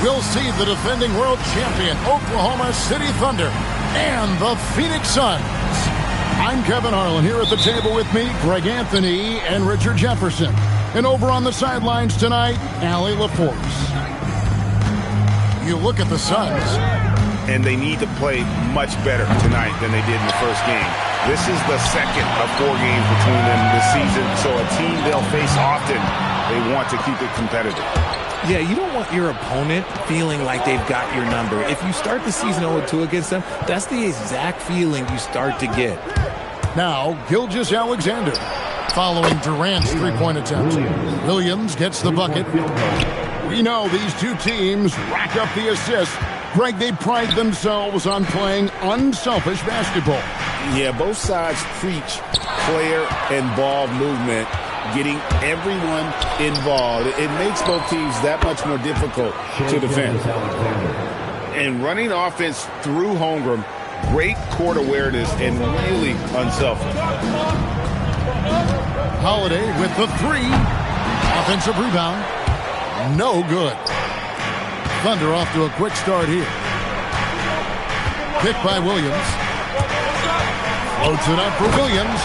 we'll see the defending world champion Oklahoma City Thunder and the Phoenix Suns. I'm Kevin Harlan here at the table with me, Greg Anthony and Richard Jefferson. And over on the sidelines tonight, Allie LaForce. You look at the Suns. And they need to play much better tonight than they did in the first game. This is the second of 4 games between them this season, so a team they'll face often, they want to keep it competitive. Yeah, you don't want your opponent feeling like they've got your number. If you start the season 0-2 against them, that's the exact feeling you start to get. Now, Gilgeous-Alexander following Durant's three-point attempt. Williams gets the bucket. We know these two teams rack up the assists. Greg, they pride themselves on playing unselfish basketball. Yeah, both sides preach player and ball movement, getting everyone involved. It makes both teams that much more difficult to defend. And running offense through Holmgren, great court awareness and really unselfish. Holiday with the three. Offensive rebound. No good. Thunder off to a quick start here. Pick by Williams. Floats it up for Williams.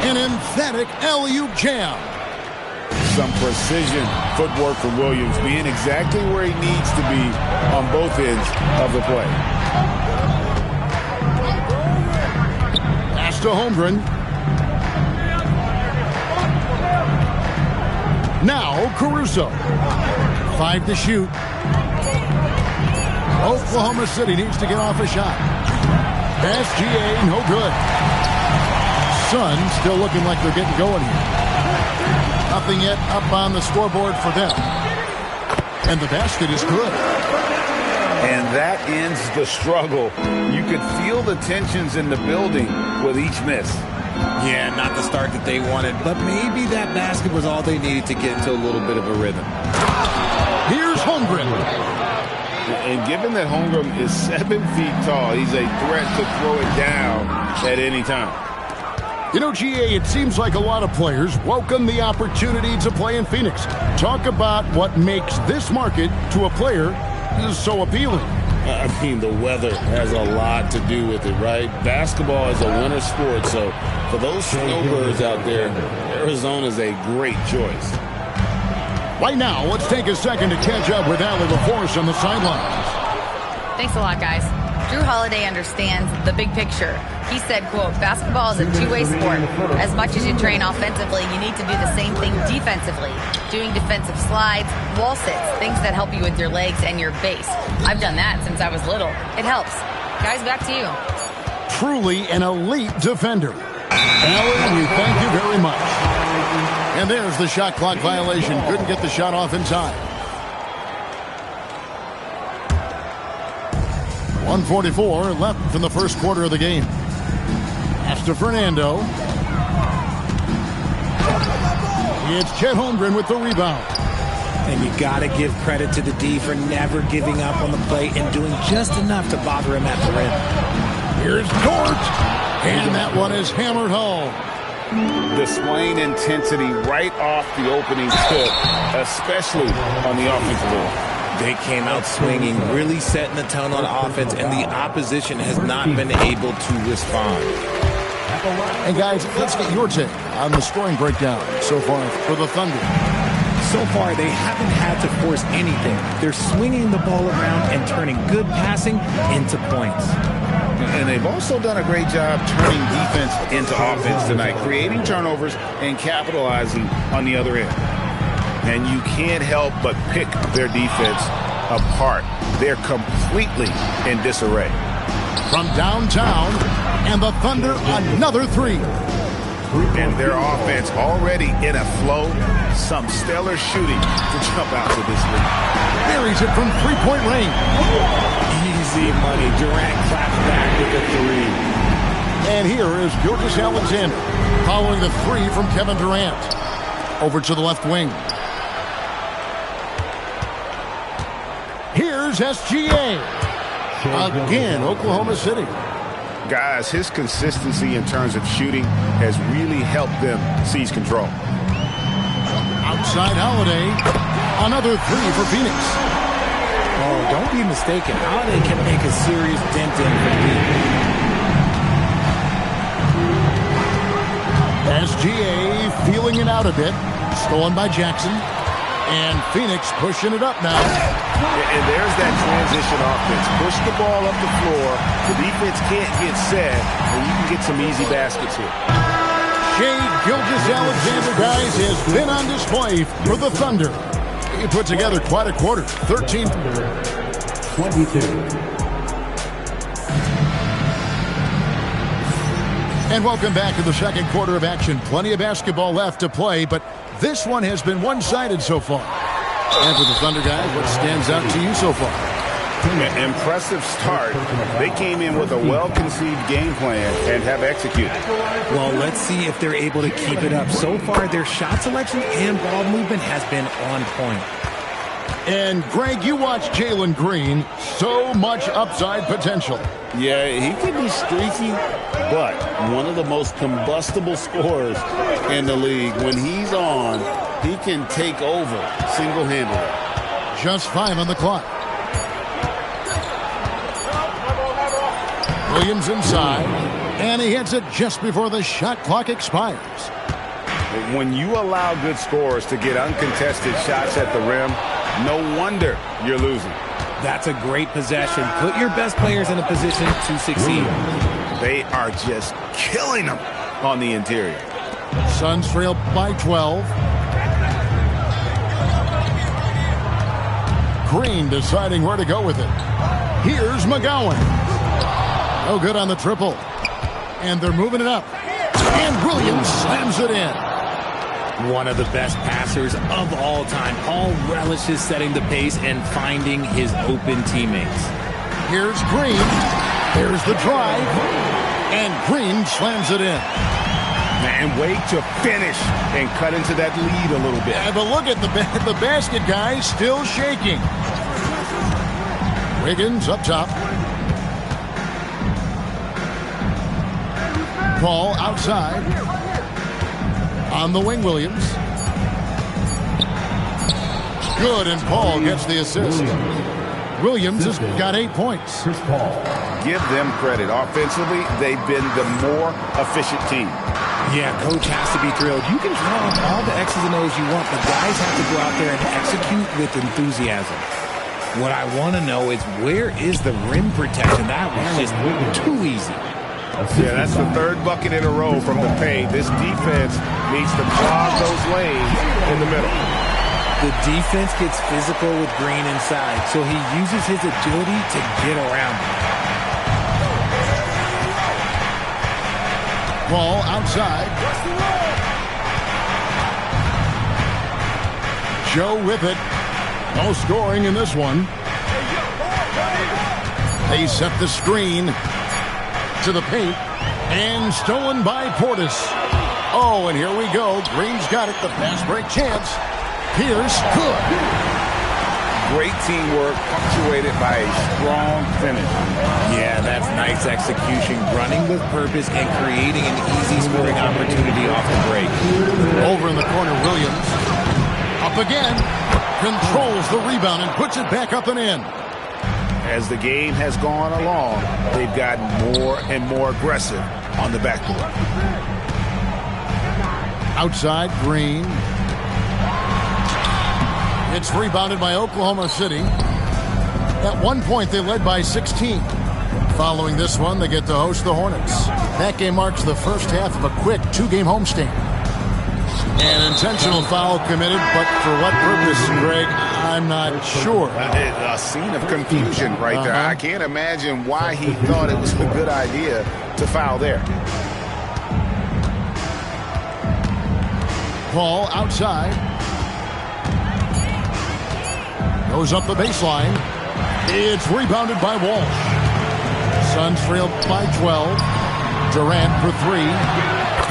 An emphatic alley-oop jam. Some precision footwork for Williams, being exactly where he needs to be on both ends of the play. Pass to Holmgren. Now Caruso. 5 to shoot. Oklahoma City needs to get off a shot. SGA, no good. Suns still looking like they're getting going here. Nothing yet up on the scoreboard for them. And the basket is good. And that ends the struggle. You could feel the tensions in the building with each miss. Yeah, not the start that they wanted, but maybe that basket was all they needed to get into a little bit of a rhythm. Here's Holmgren. And given that Holmgren is 7 feet tall, he's a threat to throw it down at any time. You know, GA, it seems like a lot of players welcome the opportunity to play in Phoenix. Talk about what makes this market to a player so appealing. I mean, the weather has a lot to do with it, right? Basketball is a winter sport, so for those snowbirds out there, Arizona is a great choice. Right now, let's take a second to catch up with Allie LaForce on the sidelines. Thanks a lot, guys. Drew Holiday understands the big picture. He said, quote, basketball is a two-way sport. As much as you train offensively, you need to do the same thing defensively. Doing defensive slides, wall sits, things that help you with your legs and your base. I've done that since I was little. It helps. Guys, back to you. Truly an elite defender. Allie, we thank you very much. And there's the shot clock violation. Couldn't get the shot off in time. 1:44 left in the first quarter of the game. Pass to Fernando. It's Chet Holmgren with the rebound. And you got to give credit to the D for never giving up on the play and doing just enough to bother him at the rim. Here's Dort. And that one is hammered home. Displaying intensity right off the opening tip, especially on the offensive end. They came out swinging, really setting the tone on offense, and the opposition has not been able to respond. And guys, let's get your take on the scoring breakdown so far for the Thunder. So far, they haven't had to force anything. They're swinging the ball around and turning good passing into points. And they've also done a great job turning defense into offense tonight, creating turnovers and capitalizing on the other end. And you can't help but pick their defense apart. They're completely in disarray. From downtown, and the Thunder another three. And their offense already in a flow. Some stellar shooting to jump out to this lead. Buries it from three-point range. Easy money. Durant claps back with the three. And here is Gilgeous-Alexander following the three from Kevin Durant. Over to the left wing. Here's SGA. Again, Oklahoma City. Guys, his consistency in terms of shooting has really helped them seize control. Outside Holiday. Another three for Phoenix. be mistaken. Holiday can make a serious dent in for the lead. SGA feeling it out a bit. Stolen by Jackson. And Phoenix pushing it up now. And there's that transition offense. Push the ball up the floor. The defense can't get set, and you can get some easy baskets here. Shai Gilgeous-Alexander, guys, has been on display for the Thunder. He put together quite a quarter. 13. 22. And welcome back to the second quarter of action. Plenty of basketball left to play, but this one has been one-sided so far. And for the Thunder guys, what stands out to you so far? Impressive start. They came in with a well-conceived game plan and have executed. Well, let's see if they're able to keep it up. So far, their shot selection and ball movement has been on point. And, Greg, you watch Jalen Green. So much upside potential. Yeah, he can be streaky, but one of the most combustible scorers in the league. When he's on, he can take over single-handedly. Just 5 on the clock. Williams inside, and he hits it just before the shot clock expires. When you allow good scorers to get uncontested shots at the rim, no wonder you're losing. That's a great possession. Put your best players in a position to succeed. They are just killing them on the interior. Suns trail by 12. Green deciding where to go with it. Here's McGowan. No good on the triple. And they're moving it up. And Williams slams it in. One of the best passers of all time. Paul relishes setting the pace and finding his open teammates. Here's Green. There's the drive. And Green slams it in. Man, wait to finish and cut into that lead a little bit. Yeah, but look at the basket, guys, still shaking. Wiggins up top. Paul outside. On the wing, Williams. Good, and Paul gets the assist. Williams has got 8 points. Chris Paul. Give them credit. Offensively, they've been the more efficient team. Yeah, coach has to be thrilled. You can draw up all the X's and O's you want, but guys have to go out there and execute with enthusiasm. What I want to know is, where is the rim protection? That was just too easy. Yeah, that's the third bucket in a row from the paint. This defense needs to clog those lanes in the middle. The defense gets physical with Green inside, so he uses his agility to get around him. Paul outside. Joe with it. No scoring in this one. They set the screen to the paint, and stolen by Portis. Oh, and here we go. Green's got it. The pass break chance. Pierce, good. Great teamwork, punctuated by a strong finish. Yeah, that's nice execution, running with purpose and creating an easy scoring opportunity off the break. Over in the corner, Williams. Up again. Controls the rebound and puts it back up and in. As the game has gone along, they've gotten more and more aggressive on the backboard. Outside, Green. It's rebounded by Oklahoma City. At one point, they led by 16. Following this one, they get to host the Hornets. That game marks the first half of a quick two-game homestand. An intentional foul committed, but for what purpose, Greg, I'm not sure. A scene of confusion right there. I can't imagine why he thought it was a good idea to foul there. Paul outside. Goes up the baseline. It's rebounded by Walsh. Suns trail by 12. Durant for three.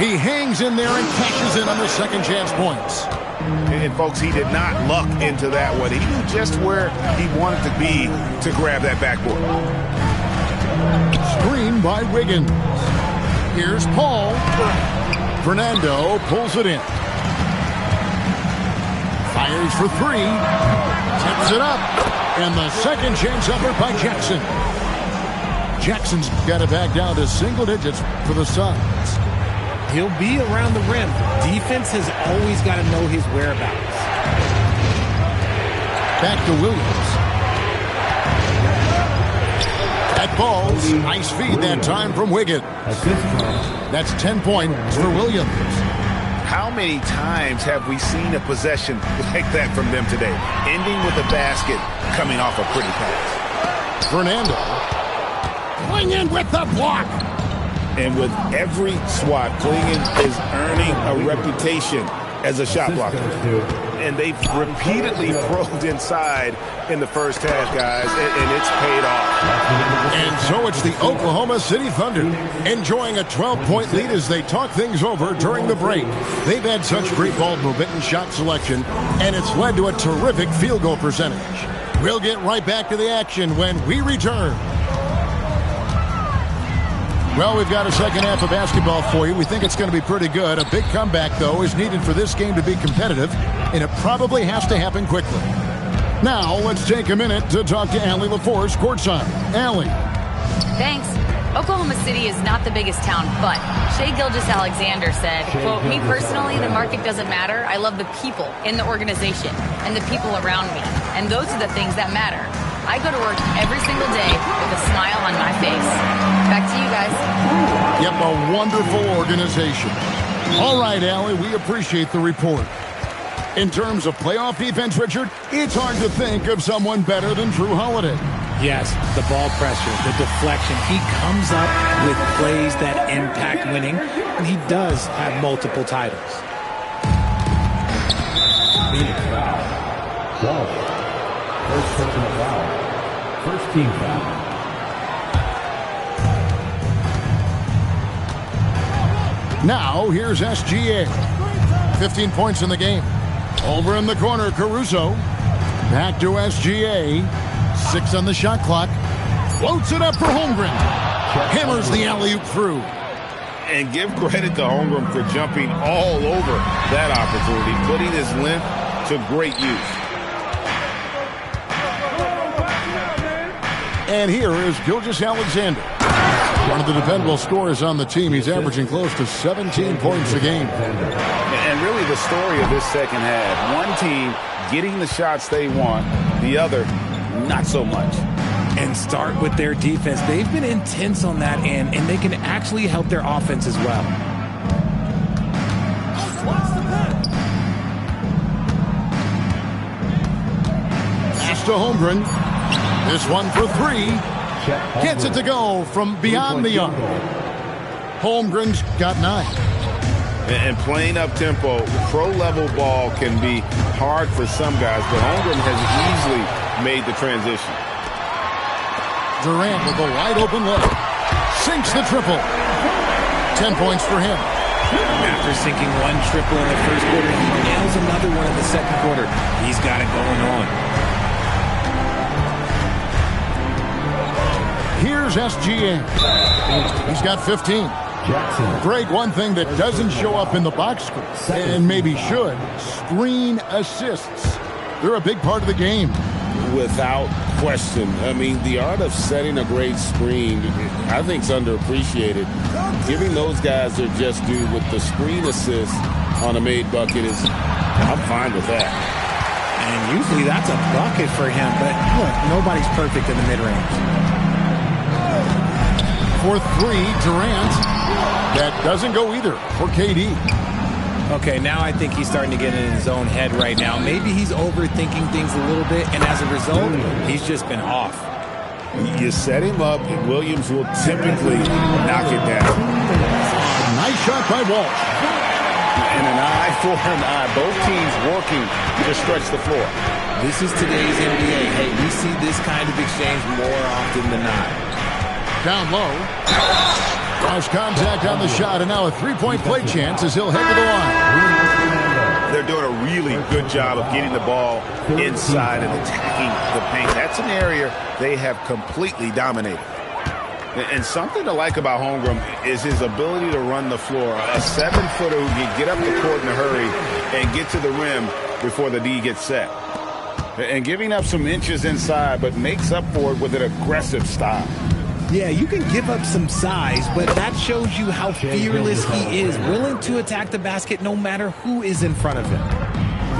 He hangs in there and cashes in on the second chance points. And folks, he did not luck into that one. He knew just where he wanted to be to grab that backboard. Screen by Wiggins. Here's Paul. Fernando pulls it in. Fires for three. Tips it up. And the second chance effort by Jackson. Jackson's got it back down to single digits for the Suns. He'll be around the rim. Defense has always got to know his whereabouts. Back to Williams. That ball's nice feed that time from Wiggins. That's 10 points for Williams. How many times have we seen a possession like that from them today? Ending with a basket, coming off a pretty pass. Fernando. Going in with the block. And with every swat, Clingan is earning a reputation as a shot blocker. And they've repeatedly probed inside in the first half, guys, and it's paid off. And so it's the Oklahoma City Thunder enjoying a 12-point lead as they talk things over during the break. They've had such great ball movement and shot selection, and it's led to a terrific field goal percentage. We'll get right back to the action when we return. Well, we've got a second half of basketball for you. We think it's going to be pretty good. A big comeback, though, is needed for this game to be competitive, and it probably has to happen quickly. Now, let's take a minute to talk to Allie LaForce courtside. Allie. Thanks. Oklahoma City is not the biggest town, but Shai Gilgeous-Alexander said, quote, "Me personally, the market doesn't matter. I love the people in the organization and the people around me, and those are the things that matter. I go to work every single day with a smile on my face." Back to you guys. Yep, a wonderful organization. All right, Allie, we appreciate the report. In terms of playoff defense, Richard, it's hard to think of someone better than Jrue Holiday. Yes, the ball pressure, the deflection. He comes up with plays that impact winning, and he does have multiple titles. Phoenix foul. 12. First personal foul. First team foul. Now, here's SGA. 15 points in the game. Over in the corner, Caruso. Back to SGA. 6 on the shot clock. Floats it up for Holmgren. Hammers the alley-oop through. And give credit to Holmgren for jumping all over that opportunity, putting his length to great use. And here is Gilgeous-Alexander. One of the dependable scorers on the team. He's averaging close to 17 points a game. And really the story of this second half. One team getting the shots they want, the other not so much. And start with their defense. They've been intense on that end, and they can actually help their offense as well. Pass to Holmgren. This one for three. Gets it to go from beyond the arc. Holmgren's got 9. And playing up-tempo, pro-level ball can be hard for some guys, but Holmgren has easily made the transition. Durant with a wide-open look. Sinks the triple. 10 points for him. After sinking one triple in the first quarter, he nails another one in the second quarter. He's got it going on. Here's SGA. He's got 15. Jackson. Greg, one thing that doesn't show up in the box score, and maybe should, screen assists. They're a big part of the game. Without question. I mean, the art of setting a great screen, I think, is underappreciated. Giving those guys their just due with the screen assist on a made bucket is, I'm fine with that. And usually that's a bucket for him, but look, nobody's perfect in the mid-range. For three, Durant. That doesn't go either for KD. Okay, now I think he's starting to get in his own head right now. Maybe he's overthinking things a little bit, and as a result, he's just been off. You set him up, and Williams will typically knock it down. Nice shot by Walsh. And an eye for an eye. Both teams working to stretch the floor. This is today's NBA. Hey, we see this kind of exchange more often than not. Down low. Cross contact on the shot, and now a three-point play chance as he'll head to the line. They're doing a really good job of getting the ball inside and attacking the paint. That's an area they have completely dominated. And something to like about Holmgren is his ability to run the floor. A 7-footer who can get up the court in a hurry and get to the rim before the D gets set. And giving up some inches inside, but makes up for it with an aggressive style. Yeah, you can give up some size, but that shows you how fearless he is, willing to attack the basket no matter who is in front of him.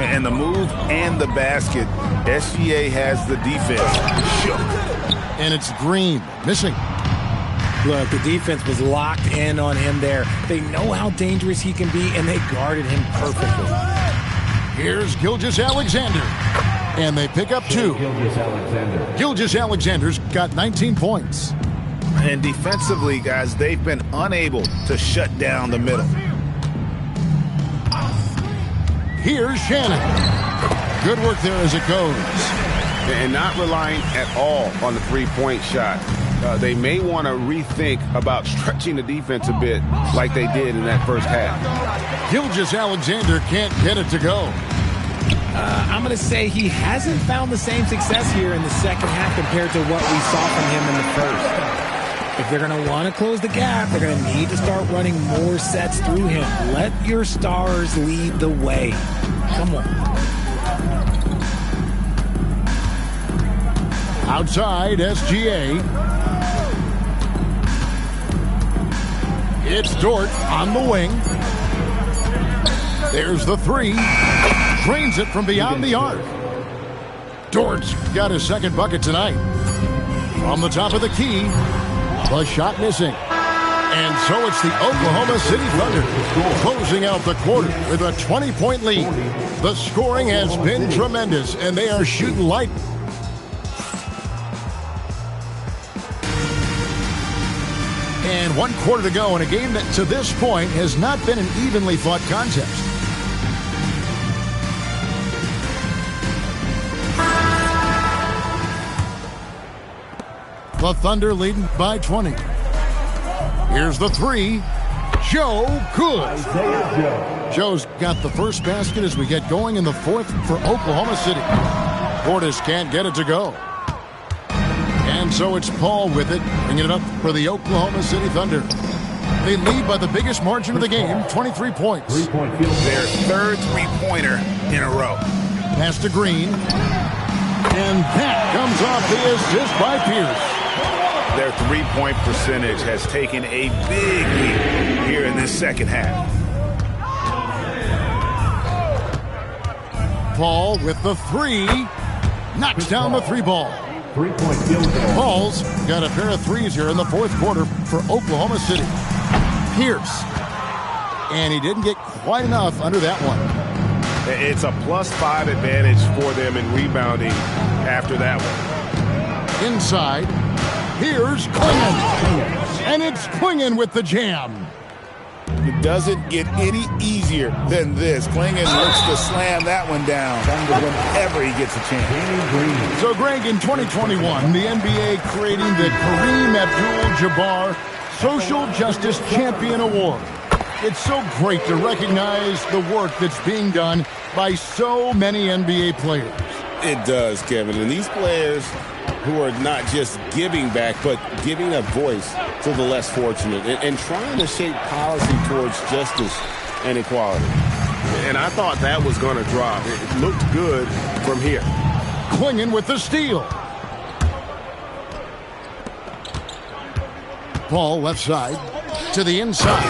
And the move and the basket, SGA has the defense shook. And it's Green, missing. Look, the defense was locked in on him there. They know how dangerous he can be, and they guarded him perfectly. Here's Gilgeous-Alexander. And they pick up 2. Gilgeous-Alexander's got 19 points. And defensively, guys, they've been unable to shut down the middle. Here's Shannon. Good work there as it goes. And not relying at all on the three-point shot. They may want to rethink about stretching the defense a bit like they did in that first half. Gilgeous-Alexander can't get it to go. I'm going to say he hasn't found the same success here in the second half compared to what we saw from him in the first. If they're going to want to close the gap, they're going to need to start running more sets through him. Let your stars lead the way. Come on. Outside, SGA. It's Dort on the wing. There's the 3. Drains it from beyond the arc. Dort's got his second bucket tonight. From the top of the key, the shot missing. And so it's the Oklahoma City Thunder closing out the quarter with a 20-point lead. The scoring has been tremendous, and they are shooting light. And 1 quarter to go in a game that to this point has not been an evenly fought contest. The Thunder leading by 20. Here's the 3. Joe good. Joe's got the first basket as we get going in the 4th for Oklahoma City. Portis can't get it to go. And so it's Paul with it, bringing it up for the Oklahoma City Thunder. They lead by the biggest margin of the game, 23 points. Their third three-pointer in a row. Pass to Green. And that comes off the assist by Pierce. Their three-point percentage has taken a big leap here in this second half. Paul with the 3. Knocks down the 3 ball. Paul's got a pair of 3s here in the 4th quarter for Oklahoma City. Pierce. And he didn't get quite enough under that one. It's a +5 advantage for them in rebounding after that one. Inside. Here's Klingon. And it's Klingon with the jam. It doesn't get any easier than this. Klingon looks to slam that one down whenever he gets a chance. So, Greg, in 2021, the NBA creating the Kareem Abdul-Jabbar Social Justice Champion Award. It's so great to recognize the work that's being done by so many NBA players. It does, Kevin. And these players who are not just giving back, but giving a voice to the less fortunate and trying to shape policy towards justice and equality. And I thought that was going to drop. It looked good from here. Klingon with the steal. Paul left side to the inside.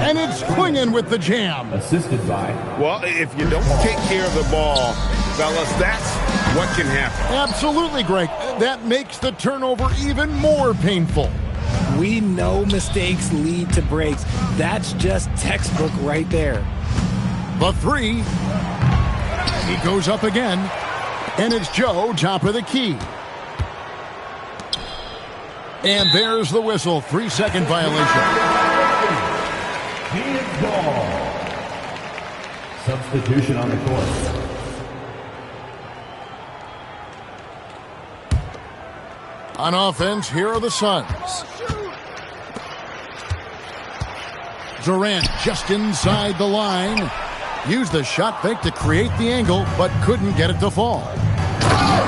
And it's Klingon with the jam. Assisted by. Well, if you don't take care of the ball, fellas, that's what can happen. Absolutely, Greg. That makes the turnover even more painful. We know mistakes lead to breaks. That's just textbook right there. The 3. He goes up again. And it's Joe, top of the key. And there's the whistle. 3-second violation. Ball. Substitution on the court. On offense, here are the Suns. Durant just inside the line. Used the shot fake to create the angle, but couldn't get it to fall.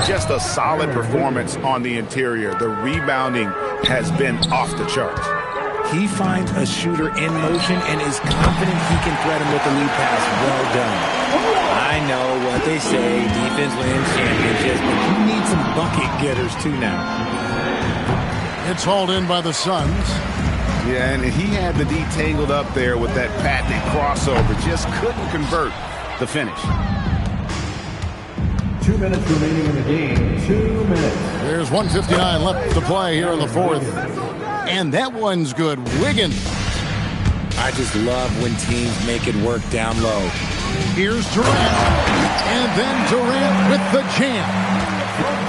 Just a solid performance on the interior. The rebounding has been off the charts. He finds a shooter in motion and is confident he can thread him with the lead pass. Well done. I know what they say, defense wins championships, but you need some bucket getters too now. It's hauled in by the Suns. Yeah, and he had the D tangled up there with that patented crossover. Just couldn't convert the finish. 2 minutes remaining in the game. 2 minutes. There's 1:59 left to play here in the fourth. And that one's good. Wiggins. I just love when teams make it work down low. Here's Durant. And then Durant with the jam.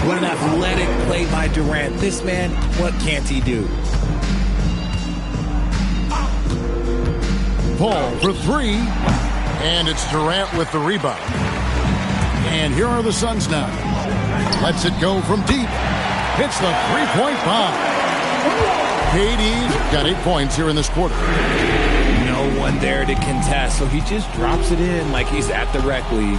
What an athletic play by Durant. This man, what can't he do? Paul for three. And it's Durant with the rebound. And here are the Suns now. Lets it go from deep. Hits the three-point bomb. KD's got 8 points here in this quarter. No one there to contest, so he just drops it in like he's at the rec league.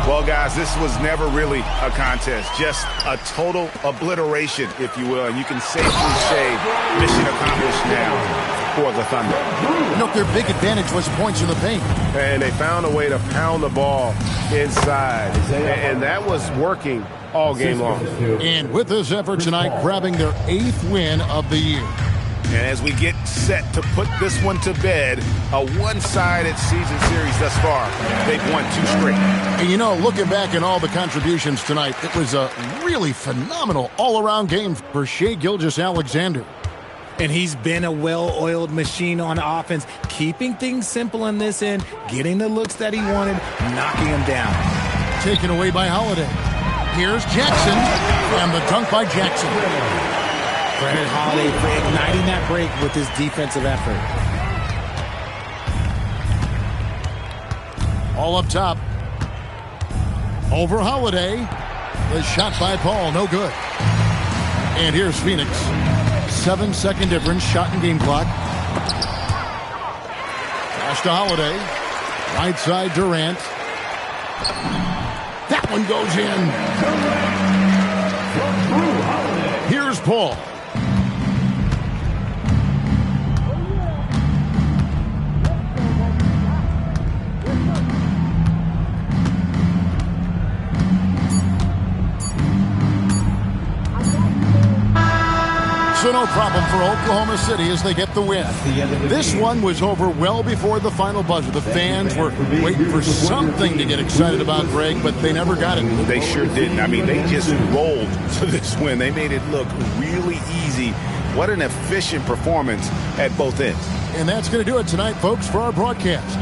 Well, guys, this was never really a contest. Just a total obliteration, if you will. And you can safely say mission accomplished now for the Thunder. You know, their big advantage was points in the paint. And they found a way to pound the ball inside. And that was working all game long. And with this effort tonight, grabbing their 8th win of the year. And as we get set to put this one to bed, a one-sided season series thus far. They've won 2 straight. And you know, looking back at all the contributions tonight, it was a really phenomenal all-around game for Shai Gilgeous-Alexander. And he's been a well-oiled machine on offense, keeping things simple in this end, getting the looks that he wanted, knocking them down. Taken away by Holiday. Here's Jackson, and the dunk by Jackson. Credit Holiday for igniting that break with his defensive effort. All up top. Over Holiday. The shot by Paul, no good. And here's Phoenix. 7-second difference, shot and game clock. Pass to Holiday. Right side, Durant. That one goes in. Here's Paul. So no problem for Oklahoma City as they get the win. This one was over well before the final buzzer. The fans were waiting for something to get excited about, Greg, but they never got it. They sure didn't. I mean, they just rolled to this win. They made it look really easy. What an efficient performance at both ends. And that's going to do it tonight, folks, for our broadcast.